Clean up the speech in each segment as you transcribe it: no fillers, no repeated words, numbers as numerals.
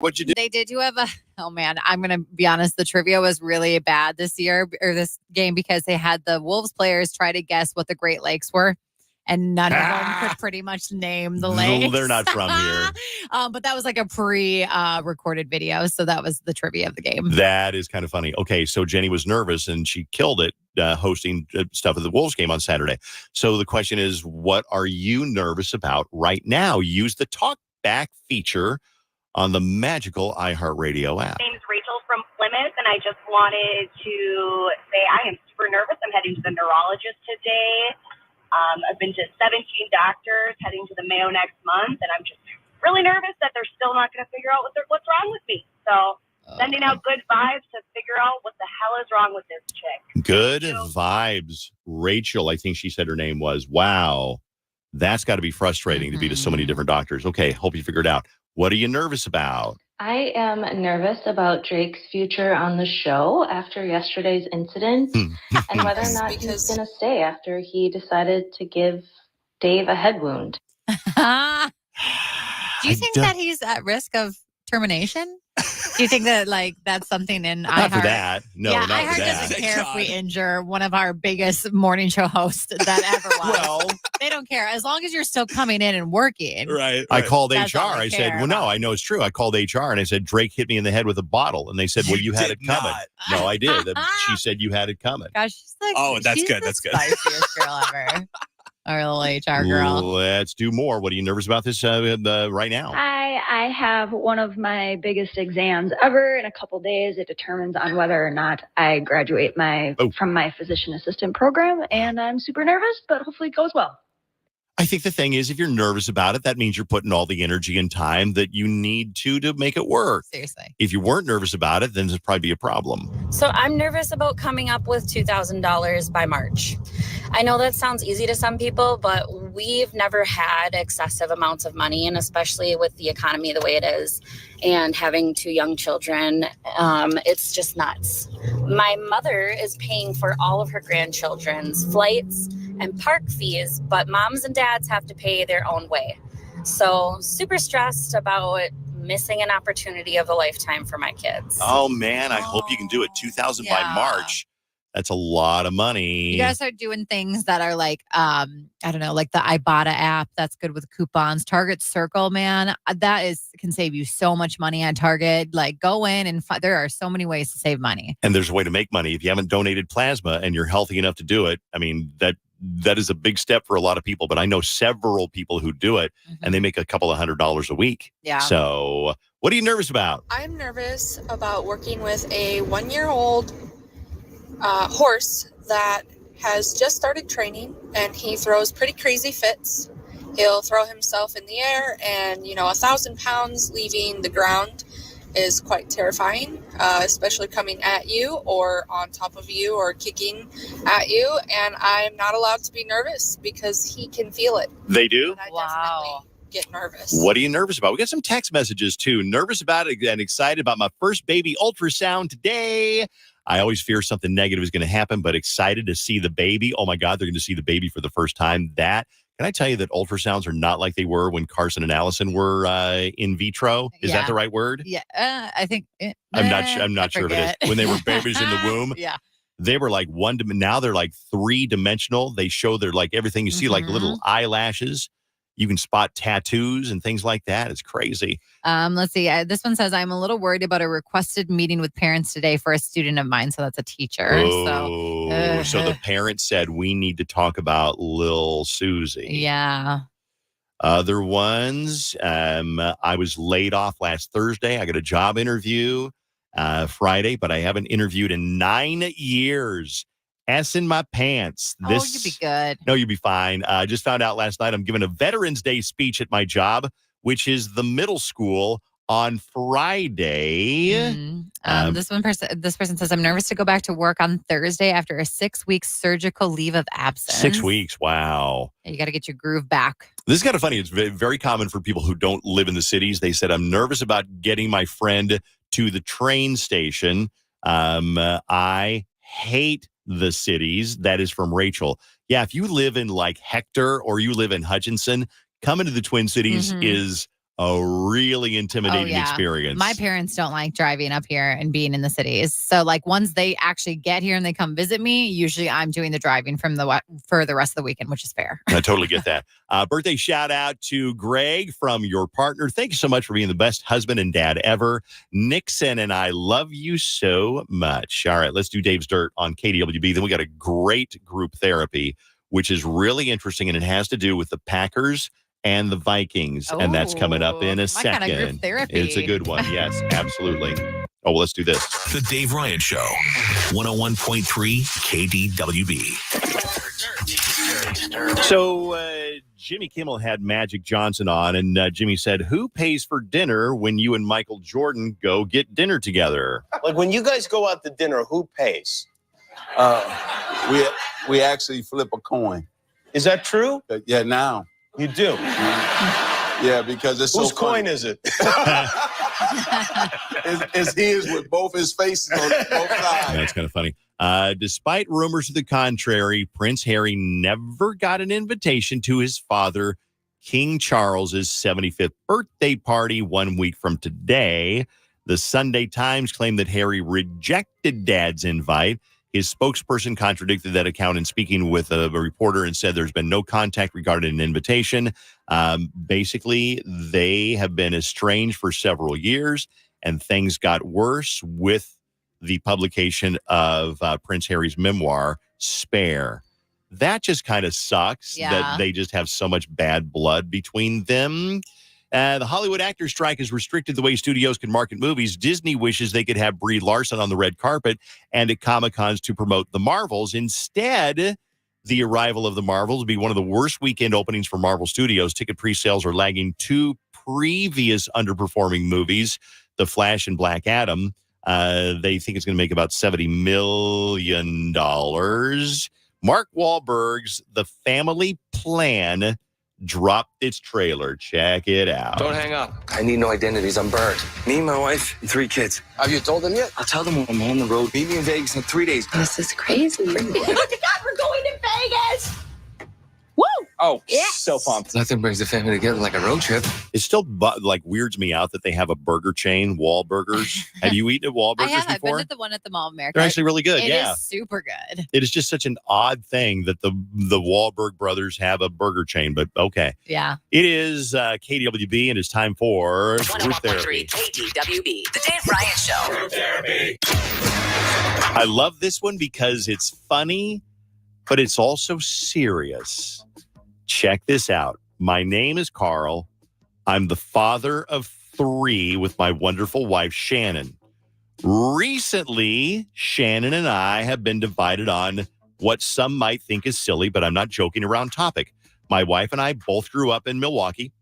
What'd you do? They did have oh man, I'm going to be honest. The trivia was really bad this year or this game because they had the Wolves players try to guess what the Great Lakes were. And none of them could pretty much name the lakes. They're not from here. But that was like a pre-recorded video. So that was the trivia of the game. That is kind of funny. Okay, so Jenny was nervous and she killed it hosting stuff at the Wolves game on Saturday. So the question is, what are you nervous about right now? Use the Talk Back feature on the magical iHeartRadio app. My name is Rachel from Plymouth, and I just wanted to say I am super nervous. I'm heading to the neurologist today. I've been to 17 doctors, heading to the Mayo next month, and I'm just really nervous that they're still not going to figure out what's wrong with me. So sending out good vibes to figure out what the hell is wrong with this chick. Good vibes. Rachel, I think she said her name was. Wow. That's got to be frustrating to be to so many different doctors. Okay, hope you figured it out. What are you nervous about? I am nervous about Drake's future on the show after yesterday's incident and whether or not he's going to stay after he decided to give Dave a head wound. Do you think that he's at risk of termination? Do you think that that's something in not iHeart? For that. No, yeah, not iHeart for that. doesn't care if we injure one of our biggest morning show hosts that ever was. Well, they don't care as long as you're still coming in and working. Right. I called That's HR. all they I said, care well, no, about. I know it's true. I called HR and I said, Drake hit me in the head with a bottle. And they said, well, you had it coming. No, I did. She said you had it coming. Gosh, she's like, that's she's good. the That's good. spiciest girl ever. Our little HR girl. Let's do more. What are you nervous about this right now? I have one of my biggest exams ever in a couple days. It determines on whether or not I graduate from my physician assistant program, and I'm super nervous, but hopefully it goes well. I think the thing is, if you're nervous about it, that means you're putting all the energy and time that you need to make it work. Seriously. If you weren't nervous about it, then there'd probably be a problem. So I'm nervous about coming up with $2,000 by March. I know that sounds easy to some people, but we've never had excessive amounts of money, and especially with the economy the way it is and having 2 young children, it's just nuts. My mother is paying for all of her grandchildren's flights and park fees, but moms and dads have to pay their own way. So super stressed about missing an opportunity of a lifetime for my kids. Oh, man, I hope you can do it. $2,000 by March. That's a lot of money. You gotta start doing things that are like, I don't know, like the Ibotta app. That's good with coupons. Target Circle, man, can save you so much money on Target. Like, go in and there are so many ways to save money. And there's a way to make money. If you haven't donated plasma and you're healthy enough to do it, I mean, that is a big step for a lot of people. But I know several people who do it, and they make a couple of $100s a week. Yeah. So what are you nervous about? I'm nervous about working with a 1-year-old horse that has just started training, and he throws pretty crazy fits. He'll throw himself in the air, and 1,000 pounds leaving the ground is quite terrifying, especially coming at you or on top of you or kicking at you. And I'm not allowed to be nervous because he can feel it. They do? And I definitely get nervous. What are you nervous about? We got some text messages too. Nervous about it and excited about my first baby ultrasound today. I always fear something negative is going to happen, but excited to see the baby. Oh my God, they're going to see the baby for the first time. Can I tell you that ultrasounds are not like they were when Carson and Allison were in vitro? Is that the right word? Yeah, I think. I'm not sure if it is. When they were babies in the womb, they were like now they're like 3-dimensional. They show their like everything. You see like little eyelashes. You can spot tattoos and things like that. It's crazy. Let's see. This one says, I'm a little worried about a requested meeting with parents today for a student of mine. So that's a teacher. Oh, so the parent said, we need to talk about Lil Susie. Yeah. Other ones, I was laid off last Thursday. I got a job interview Friday, but I haven't interviewed in 9 years. S in my pants. You'd be good. No, you'd be fine. I just found out last night I'm giving a Veterans Day speech at my job, which is the middle school on Friday. This person says, I'm nervous to go back to work on Thursday after a 6-week surgical leave of absence. 6 weeks. Wow. You got to get your groove back. This is kind of funny. It's very common for people who don't live in the cities. They said, I'm nervous about getting my friend to the train station. I hate the cities. That is from Rachel. Yeah, if you live in like Hector or you live in Hutchinson, coming to the Twin Cities is a really intimidating experience. My parents don't like driving up here and being in the cities. So like once they actually get here and they come visit me, usually I'm doing the driving for the rest of the weekend, which is fair. I totally get that. Birthday shout out to Greg from your partner. Thank you so much for being the best husband and dad ever. Nixon and I love you so much. All right, let's do Dave's Dirt on KDWB. Then we got a great group therapy, which is really interesting, and it has to do with the Packers and the Vikings, and that's coming up in a second. Kind of group therapy. It's a good one. Yes, absolutely. Oh, well, let's do this. The Dave Ryan Show, 101.3 KDWB. So Jimmy Kimmel had Magic Johnson on, and Jimmy said, who pays for dinner when you and Michael Jordan go get dinner together? Like when you guys go out to dinner, who pays? We actually flip a coin. Is that true? Yeah, now. You do? Yeah, because it's Whose so funny. coin is it? It's his with both his faces on both sides. That's kind of funny. Despite rumors to the contrary, Prince Harry never got an invitation to his father, King Charles's 75th birthday party 1 week from today. The Sunday Times claimed that Harry rejected Dad's invite. His spokesperson contradicted that account in speaking with a reporter and said there's been no contact regarding an invitation. Basically, they have been estranged for several years, and things got worse with the publication of Prince Harry's memoir, Spare. That just kind of sucks that they just have so much bad blood between them. The Hollywood actors strike has restricted the way studios can market movies. Disney wishes they could have Brie Larson on the red carpet and at Comic-Cons to promote the Marvels. Instead, the arrival of the Marvels will be one of the worst weekend openings for Marvel Studios. Ticket pre-sales are lagging two previous underperforming movies, The Flash and Black Adam. They think it's going to make about $70 million. Mark Wahlberg's The Family Plan dropped its trailer. Check it out. Don't hang up. I need no identities. I'm burnt. Me, my wife, and 3 kids. Have you told them yet? I'll tell them when I'm on the road. Meet me in Vegas in 3 days. This is crazy. Look at God, we're going to Vegas. Woo! Oh, Yes. so pumped. Nothing brings the family together like a road trip. It still weirds me out that they have a burger chain, Wahlburgers. Have you eaten at Wahlburgers I have. I've before? been at the one at the Mall of America. They're actually really good. It yeah. is super good. It is just such an odd thing that the Wahlberg brothers have a burger chain, but okay. Yeah. It is KDWB, and it's time for Group 101.3 Therapy. KDWB. The Dave Ryan Show. Group Therapy. I love this one because it's funny, but it's also serious. Check this out. My name is Carl. I'm the father of 3 with my wonderful wife, Shannon. Recently, Shannon and I have been divided on what some might think is silly, but I'm not joking around topic. My wife and I both grew up in Milwaukee,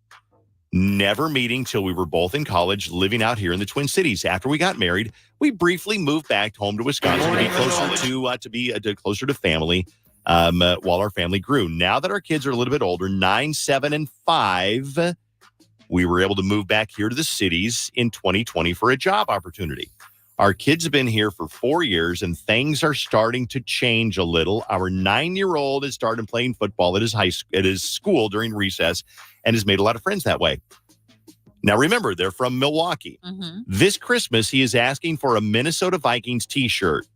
never meeting till we were both in college, living out here in the Twin Cities. After we got married, we briefly moved back home to Wisconsin to be closer to family. While our family grew. Now that our kids are a little bit older, 9, 7, and 5, we were able to move back here to the cities in 2020 for a job opportunity. Our kids have been here for 4 years, and things are starting to change a little. Our 9-year-old has started playing football at his school during recess and has made a lot of friends that way. Now, remember, they're from Milwaukee. Mm-hmm. This Christmas, he is asking for a Minnesota Vikings T-shirt.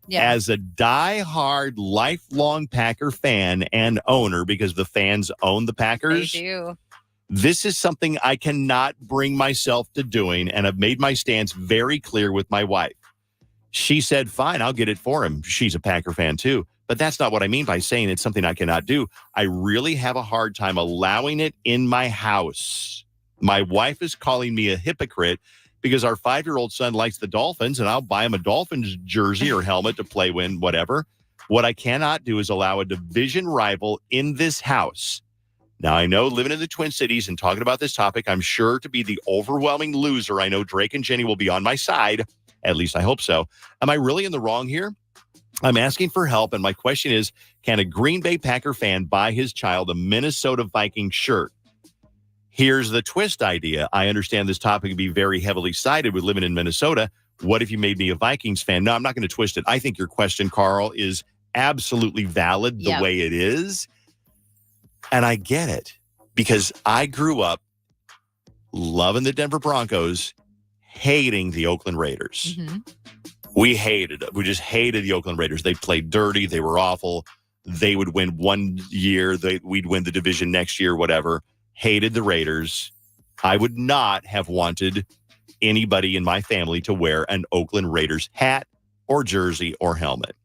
Yeah. As a diehard, lifelong Packer fan and owner, because the fans own the Packers, They do. this is something I cannot bring myself to doing, and I've made my stance very clear with my wife. She said, fine, I'll get it for him. She's a Packer fan too. But that's not what I mean by saying it's something I cannot do. I really have a hard time allowing it in my house. My wife is calling me a hypocrite because our 5-year-old son likes the Dolphins, and I'll buy him a Dolphins jersey or helmet to play in, whatever. What I cannot do is allow a division rival in this house. Now, I know living in the Twin Cities and talking about this topic, I'm sure to be the overwhelming loser. I know Drake and Jenny will be on my side. At least I hope so. Am I really in the wrong here? I'm asking for help, and my question is, can a Green Bay Packer fan buy his child a Minnesota Vikings shirt? Here's the twist idea. I understand this topic would be very heavily sided with living in Minnesota. What if you made me a Vikings fan? No, I'm not going to twist it. I think your question, Carl, is absolutely valid the way it is. And I get it because I grew up loving the Denver Broncos, hating the Oakland Raiders. Mm-hmm. We hated it. We just hated the Oakland Raiders. They played dirty. They were awful. They would win one year. We'd win the division next year, whatever. Hated the Raiders. I would not have wanted anybody in my family to wear an Oakland Raiders hat or jersey or helmet.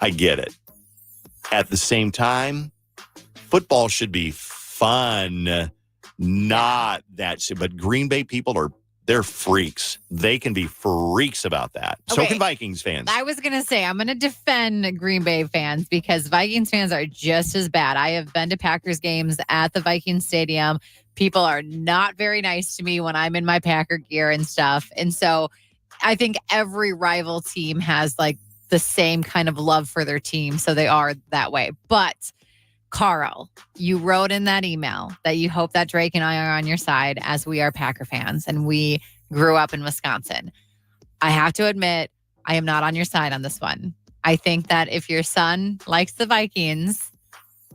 I get it. At the same time, football should be fun, not that. But Green Bay people they're freaks. They can be freaks about that. So can Vikings fans. I was going to say, I'm going to defend Green Bay fans because Vikings fans are just as bad. I have been to Packers games at the Vikings Stadium. People are not very nice to me when I'm in my Packer gear and stuff. And so I think every rival team has like the same kind of love for their team. So they are that way. But Carl, you wrote in that email that you hope that Drake and I are on your side as we are Packer fans and we grew up in Wisconsin. I have to admit, I am not on your side on this one. I think that if your son likes the Vikings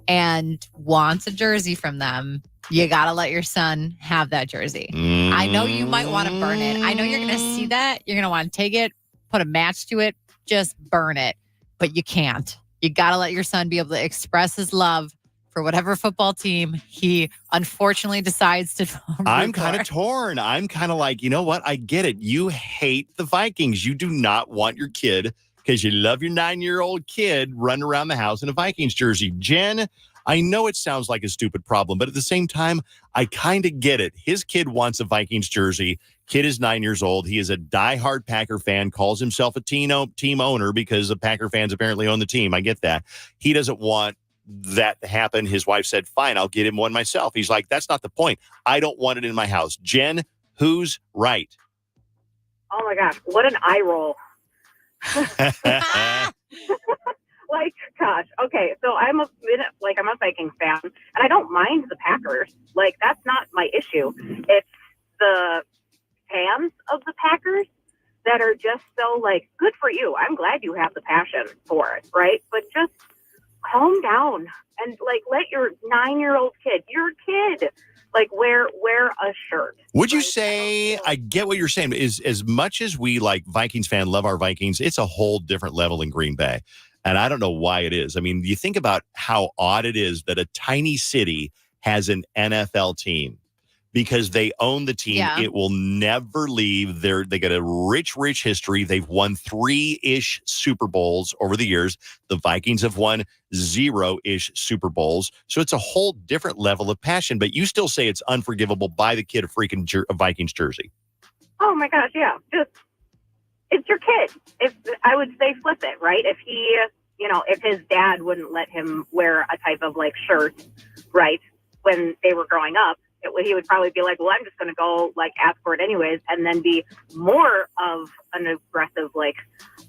and wants a jersey from them, you got to let your son have that jersey. I know you might want to burn it. I know you're going to see that. You're going to want to take it, put a match to it, just burn it. But you can't. You got to let your son be able to express his love for whatever football team he unfortunately decides to root I'm kind for. of torn. I'm kind of like, you know what? I get it. You hate the Vikings. You do not want your kid, because you love your 9-year-old kid, running around the house in a Vikings jersey. Jen, I know it sounds like a stupid problem, but at the same time, I kind of get it. His kid wants a Vikings jersey. Kid is 9 years old. He is a diehard Packer fan, calls himself a team owner because the Packer fans apparently own the team. I get that. He doesn't want that to happen. His wife said, fine, I'll get him one myself. He's like, that's not the point. I don't want it in my house. Jen, who's right? Oh my gosh, what an eye roll. Like, gosh, okay, so I'm a Vikings fan, and I don't mind the Packers. Like, that's not my issue. It's the fans of the Packers that are just so, like, good for you. I'm glad you have the passion for it, right? But just calm down and, like, let your 9-year-old kid, your kid, like, wear a shirt. Would you say, I get what you're saying, but is as much as we, like, Vikings fan, love our Vikings, it's a whole different level in Green Bay. And I don't know why it is. I mean, you think about how odd it is that a tiny city has an NFL team because they own the team. Yeah. It will never leave. They got a rich history. They've won 3-ish Super Bowls over the years. The Vikings have won 0-ish Super Bowls. So it's a whole different level of passion. But you still say it's unforgivable. Buy the kid a freaking Vikings jersey. Oh my gosh, yeah. Just, it's your kid. I would say flip it, right? If he, if his dad wouldn't let him wear a type of like shirt, right, when they were growing up, he would probably be like, well, I'm just going to go like ask for it anyways, and then be more of an aggressive like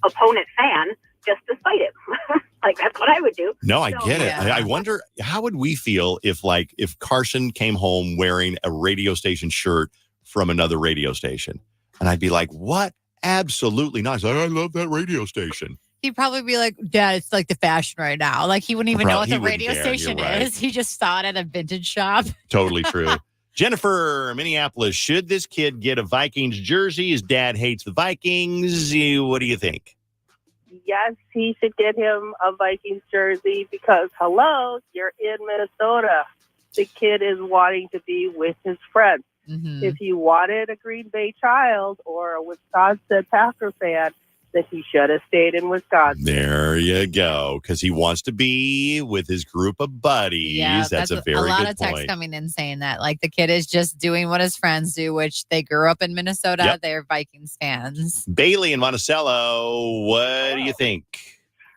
opponent fan just to spite him. Like, that's what I would do. No, I get it. I wonder, how would we feel if Carson came home wearing a radio station shirt from another radio station? And I'd be like, what? Absolutely not. He's like, I love that radio station. He'd probably be like, Dad, it's like the fashion right now. Like, he wouldn't even know what the radio station is. He just saw it at a vintage shop. Totally true. Jennifer, Minneapolis, should this kid get a Vikings jersey? His dad hates the Vikings. What do you think? Yes, he should get him a Vikings jersey because, hello, you're in Minnesota. The kid is wanting to be with his friends. Mm-hmm. If he wanted a Green Bay child or a Wisconsin Packer fan, then he should have stayed in Wisconsin. There you go, because he wants to be with his group of buddies. Yeah, that's a very good point. A lot of texts coming in saying that, like, the kid is just doing what his friends do, which they grew up in Minnesota. Yep. They're Vikings fans. Bailey in Monticello, what do you think?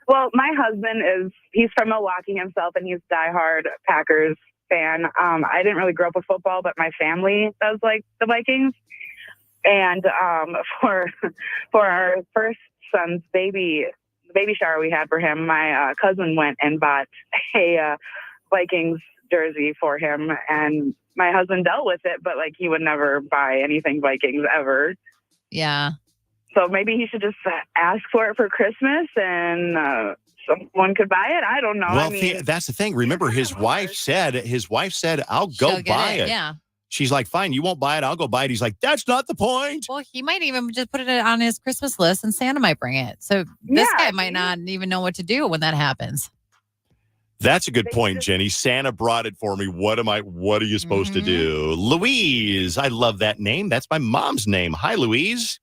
Well, my husband he's from Milwaukee himself, and he's diehard Packers fan. I didn't really grow up with football, but my family does like the Vikings. And for our first son's baby shower we had for him, my cousin went and bought a Vikings jersey for him, and my husband dealt with it, but like he would never buy anything Vikings ever. Yeah. So maybe he should just ask for it for Christmas, and someone could buy it. I don't know. Well, that's the thing. Remember, his wife said, "I'll go buy it." Yeah. She's like, fine, you won't buy it. I'll go buy it. He's like, that's not the point. Well, he might even just put it on his Christmas list and Santa might bring it. So this guy might not even know what to do when that happens. That's a good point, Jenny. Santa brought it for me. What are you supposed to do? Louise. I love that name. That's my mom's name. Hi, Louise.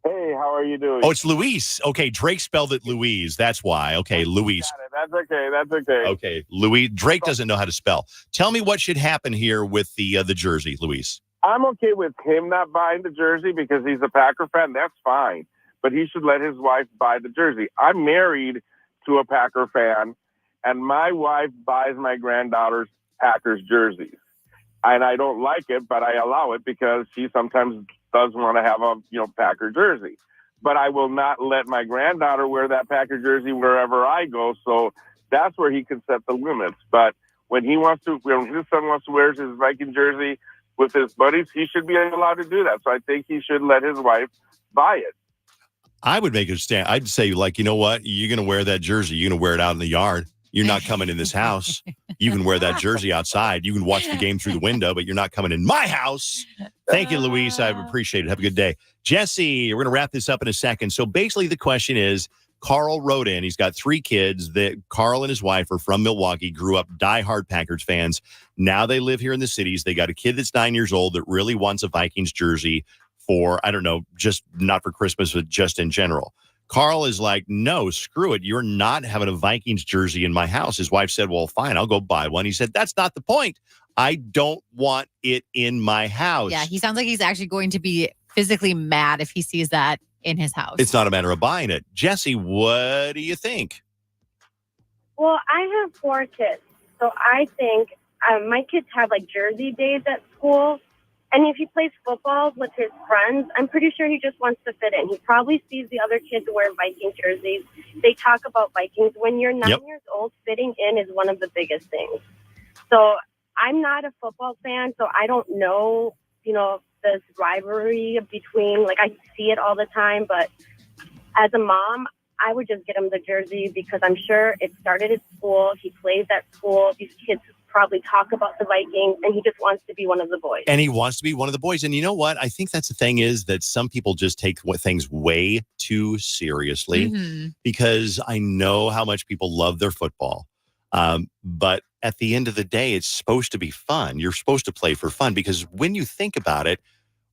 Hey, how are you doing? Oh, it's Luis. Okay, Drake spelled it Louise. That's why. Okay, Louise. That's okay. That's okay. Okay, Louise. Drake doesn't know how to spell. Tell me what should happen here with the jersey, Luis. I'm okay with him not buying the jersey because he's a Packer fan. That's fine. But he should let his wife buy the jersey. I'm married to a Packer fan, and my wife buys my granddaughter's Packers jerseys. And I don't like it, but I allow it because she sometimes does want to have a Packer jersey. But I will not let my granddaughter wear that Packer jersey wherever I go. So that's where he can set the limits. But when his son wants to wear his Viking jersey with his buddies, he should be allowed to do that. So I think he should let his wife buy it. I would make a stand. I'd say, you know what? You're going to wear that jersey. You're going to wear it out in the yard. You're not coming in this house. You can wear that jersey outside. You can watch the game through the window, but you're not coming in my house. Thank you, Luis. I appreciate it. Have a good day. Jesse, we're going to wrap this up in a second. So basically the question is, Carl wrote in. He's got 3 kids. Carl and his wife are from Milwaukee, grew up diehard Packers fans. Now they live here in the cities. They got a kid that's 9 years old that really wants a Vikings jersey for, I don't know, just not for Christmas, but just in general. Carl is like, no, screw it. You're not having a Vikings jersey in my house. His wife said, well, fine, I'll go buy one. He said, that's not the point. I don't want it in my house. Yeah, he sounds like he's actually going to be physically mad if he sees that in his house. It's not a matter of buying it. Jesse, what do you think? Well, I have 4 kids. So I think my kids have jersey days at school. And if he plays football with his friends, I'm pretty sure he just wants to fit in. He probably sees the other kids wear Viking jerseys. They talk about Vikings. When you're 9 years old, fitting in is one of the biggest things. So I'm not a football fan, so I don't know, this rivalry between, I see it all the time. But as a mom, I would just get him the jersey because I'm sure it started at school. He plays at school. These kids probably talk about the Vikings, and he just wants to be one of the boys. And he wants to be one of the boys. And you know what? I think that's the thing is that some people just take things way too seriously because I know how much people love their football. But at the end of the day, it's supposed to be fun. You're supposed to play for fun because when you think about it,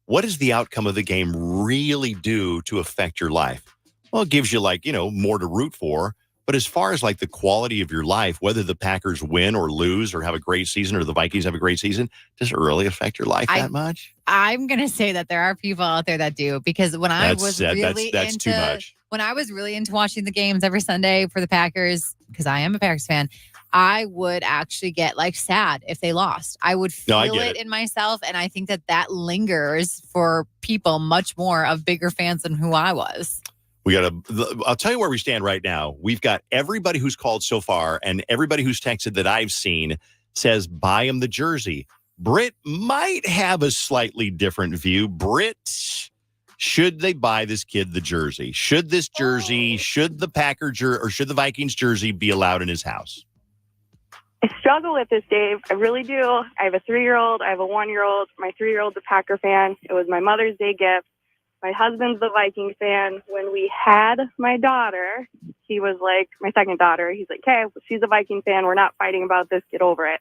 what does the outcome of the game really do to affect your life? Well, it gives you more to root for. But as far as the quality of your life, whether the Packers win or lose or have a great season or the Vikings have a great season, does it really affect your life that much? I'm going to say that there are people out there that do because when I was really that's too much. When I was really into watching the games every Sunday for the Packers, because I am a Packers fan, I would actually get sad if they lost. I would feel it in myself. And I think that lingers for people much more of bigger fans than who I was. I'll tell you where we stand right now. We've got everybody who's called so far and everybody who's texted that I've seen says buy him the jersey. Britt might have a slightly different view. Britt, should they buy this kid the jersey? Should this jersey, should the should the Vikings jersey be allowed in his house? I struggle with this, Dave. I really do. I have a 3-year-old. I have a 1-year-old. My 3-year-old's a Packer fan. It was my Mother's Day gift. My husband's the Viking fan. When we had my daughter, he was like, my second daughter, he's like, okay, she's a Viking fan. We're not fighting about this. Get over it.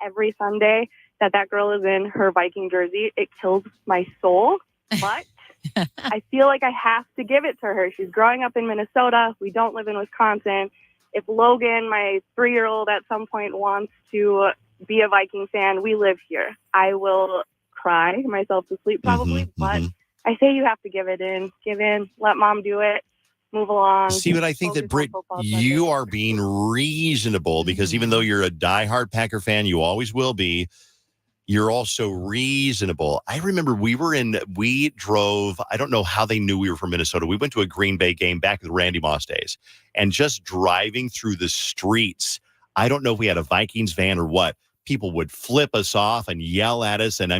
Every Sunday that girl is in her Viking jersey, it kills my soul. But I feel like I have to give it to her. She's growing up in Minnesota. We don't live in Wisconsin. If Logan, my 3-year-old, at some point wants to be a Viking fan, we live here. I will cry myself to sleep probably, but I say you have to give in, let mom do it, move along. See, but I think that, Britt, you are being reasonable because even though you're a diehard Packer fan, you always will be, you're also reasonable. I remember we drove, I don't know how they knew we were from Minnesota. We went to a Green Bay game back in the Randy Moss days and just driving through the streets, I don't know if we had a Vikings van or what, people would flip us off and yell at us and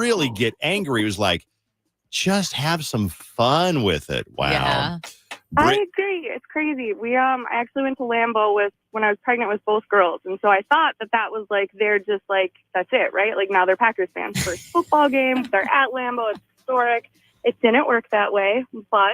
really get angry. It was like, just have some fun with it. Wow. Yeah. I agree. It's crazy. We I actually went to Lambeau when I was pregnant with both girls, and so I thought that was like they're just like that's it, right? Like now they're Packers fans. First football game, they're at Lambeau. It's historic. It didn't work that way, but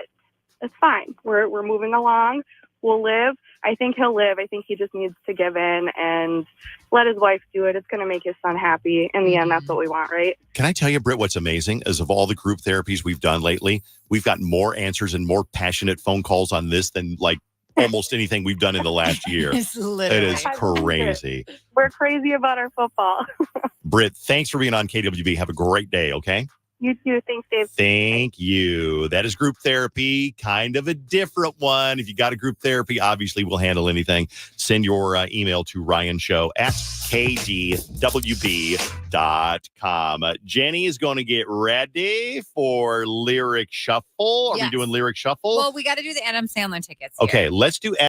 it's fine. We're moving along. We'll live. I think he'll live. I think he just needs to give in and let his wife do it. It's going to make his son happy. In the end, that's what we want, right? Can I tell you, Britt, what's amazing is of all the group therapies we've done lately, we've gotten more answers and more passionate phone calls on this than like almost anything we've done in the last year. It's It literally is crazy. We're crazy about our football. Britt, thanks for being on KWB. Have a great day, okay? You too. Thanks, Dave. Thank you. That is group therapy, kind of a different one. If you got a group therapy, obviously we'll handle anything. Send your email to ryanshow@kdwb.com. Jenny is going to get ready for Lyric Shuffle. Are we Yes. doing Lyric Shuffle? Well, we got to do the Adam Sandler tickets. Okay, here. let's do